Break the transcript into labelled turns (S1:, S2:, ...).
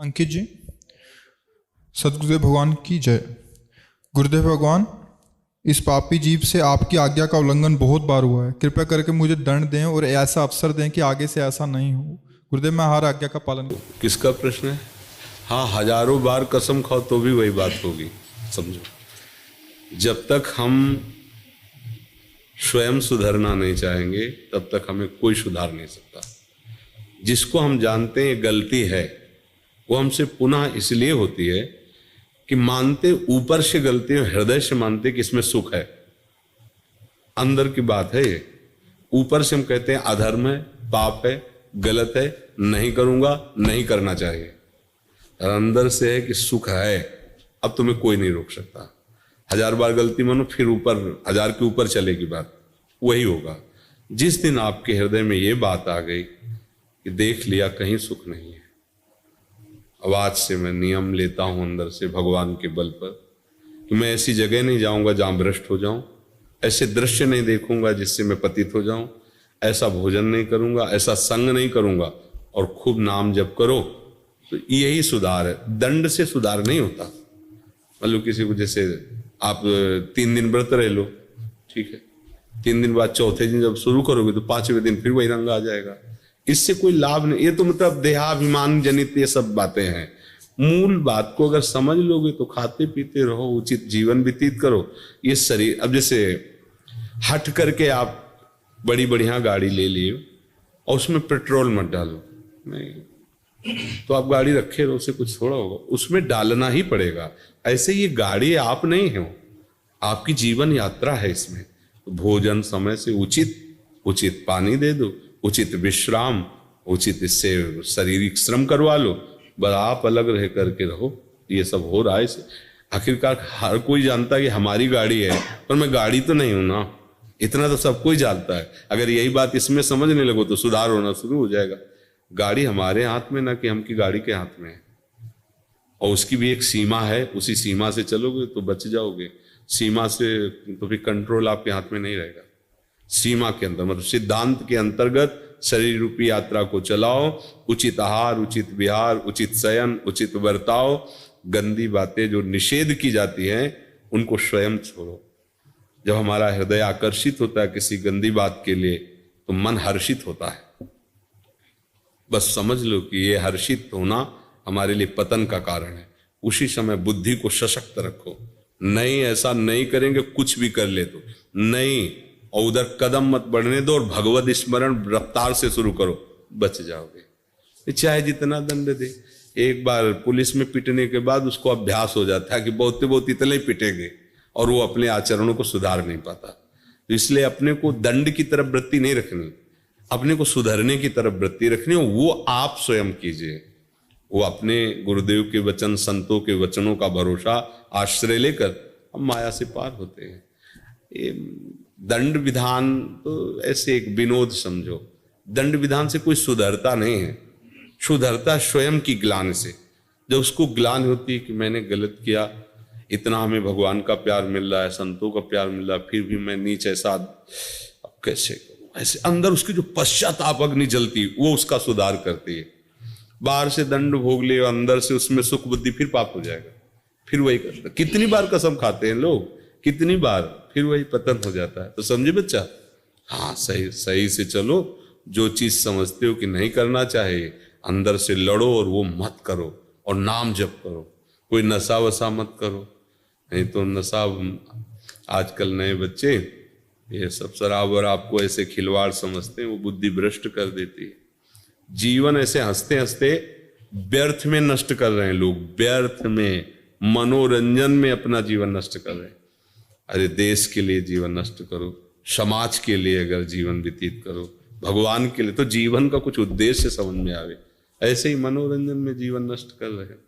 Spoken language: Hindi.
S1: अंकित जी, सदगुरुदेव भगवान की जय। गुरुदेव भगवान, इस पापी जीव से आपकी आज्ञा का उल्लंघन बहुत बार हुआ है। कृपया करके मुझे दंड दें और ऐसा अवसर दें कि आगे से ऐसा नहीं हो। गुरुदेव, मैं हर आज्ञा का पालन करूं।
S2: किसका प्रश्न है? हाँ, हजारों बार कसम खाओ तो भी वही बात होगी। समझो, जब तक हम स्वयं सुधरना नहीं चाहेंगे तब तक हमें कोई सुधार नहीं सकता। जिसको हम जानते हैं गलती है, वो हमसे पुनः इसलिए होती है कि मानते ऊपर से गलती है, हृदय से मानते कि इसमें सुख है। अंदर की बात है ये। ऊपर से हम कहते हैं अधर्म है, पाप है, गलत है, नहीं करूंगा, नहीं करना चाहिए। और अंदर से है कि सुख है, अब तुम्हें कोई नहीं रोक सकता। हजार बार गलती मानो, फिर ऊपर हजार के ऊपर चलेगी बात। वही होगा जिस दिन आपके हृदय में ये बात आ गई कि देख लिया कहीं सुख नहीं है। अब आज से मैं नियम लेता हूं अंदर से भगवान के बल पर कि मैं ऐसी जगह नहीं जाऊंगा जहां भ्रष्ट हो जाऊं, ऐसे दृश्य नहीं देखूंगा जिससे मैं पतित हो जाऊं, ऐसा भोजन नहीं करूंगा, ऐसा संग नहीं करूंगा। और खूब नाम जप करो, तो यही सुधार है। दंड से सुधार नहीं होता। मतलब किसी को जैसे आप 3 दिन व्रत रह लो, ठीक है, 3 दिन बाद चौथे दिन जब शुरू करोगे तो 5वें दिन फिर वही रंग आ जाएगा। इससे कोई लाभ नहीं। ये तो मतलब देहाभिमान जनित ये सब बातें हैं। मूल बात को अगर समझ लोगे तो खाते पीते रहो, उचित जीवन व्यतीत करो। ये शरीर, अब जैसे हट करके आप बड़ी बढ़िया गाड़ी ले लिए और उसमें पेट्रोल मत डालो, नहीं तो आप गाड़ी रखे रहो, उससे कुछ थोड़ा होगा, उसमें डालना ही पड़ेगा। ऐसे ये गाड़ी आप नहीं हो, आपकी जीवन यात्रा है। इसमें तो भोजन समय से उचित पानी दे दो, उचित विश्राम, उचित इससे शारीरिक श्रम करवा लो। बस आप अलग रह करके रहो। ये सब हो रहा है इसे। आखिरकार हर कोई जानता है कि हमारी गाड़ी है, पर मैं गाड़ी तो नहीं हूं ना। इतना तो सब कोई जानता है। अगर यही बात इसमें समझने लगो तो सुधार होना शुरू हो जाएगा। गाड़ी हमारे हाथ में ना कि हम की गाड़ी के हाथ में है। और उसकी भी एक सीमा है, उसी सीमा से चलोगे तो बच जाओगे। सीमा से तो फिर कंट्रोल आपके हाथ में नहीं रहेगा। सीमा के अंदर मतलब सिद्धांत के अंतर्गत शरीर रूपी यात्रा को चलाओ। उचित आहार, उचित विहार, उचित शयन, उचित बर्ताव। गंदी बातें जो निषेध की जाती हैं उनको स्वयं छोड़ो। जब हमारा हृदय आकर्षित होता है किसी गंदी बात के लिए तो मन हर्षित होता है। बस समझ लो कि ये हर्षित होना हमारे लिए पतन का कारण है। उसी समय बुद्धि को सशक्त रखो। नहीं, ऐसा नहीं करेंगे, कुछ भी कर ले तो नहीं, और उधर कदम मत बढ़ने दो और भगवत स्मरण रफ्तार से शुरू करो, बच जाओगे। चाहे जितना दंड दे। एक बार पुलिस में पिटने के बाद उसको अभ्यास हो जाता है कि बहुत इतने ही पिटेंगे, और वो अपने आचरणों को सुधार नहीं पाता। तो इसलिए अपने को दंड की तरफ वृत्ति नहीं रखनी, अपने को सुधरने की तरफ वृत्ति रखनी। वो आप स्वयं कीजिए। वो अपने गुरुदेव के वचन, संतों के वचनों का भरोसा आश्रय लेकर हम माया से पार होते हैं। ये दंड विधान तो ऐसे एक विनोद समझो। दंड विधान से कोई सुधरता नहीं है। सुधरता स्वयं की ग्लानि से। जब उसको ग्लानि होती है कि मैंने गलत किया, इतना हमें भगवान का प्यार मिल रहा है, संतों का प्यार मिल रहा है, फिर भी मैं नीच ऐसा, अब कैसे करूं? ऐसे अंदर उसकी जो पश्चाताप अग्नि जलती वो उसका सुधार करती है। बाहर से दंड भोग ले, अंदर से उसमें सुख बुद्धि, फिर पाप हो जाएगा। फिर वही करता। कितनी बार कसम खाते हैं लोग, कितनी बार, फिर वही पतन हो जाता है। तो समझे बच्चा? हाँ, सही से चलो। जो चीज समझते हो कि नहीं करना चाहिए, अंदर से लड़ो और वो मत करो। और नाम जप करो। कोई नशा वशा मत करो, नहीं तो नशा, आजकल नए बच्चे ये सब शराब और आपको ऐसे खिलवाड़ समझते हैं, वो बुद्धि भ्रष्ट कर देती है। जीवन ऐसे हंसते हंसते व्यर्थ में नष्ट कर रहे हैं लोग। व्यर्थ में, मनोरंजन में अपना जीवन नष्ट कर रहे हैं। अरे देश के लिए जीवन नष्ट करो, समाज के लिए अगर जीवन व्यतीत करो, भगवान के लिए, तो जीवन का कुछ उद्देश्य समझ में आवे। ऐसे ही मनोरंजन में जीवन नष्ट कर रहे हैं।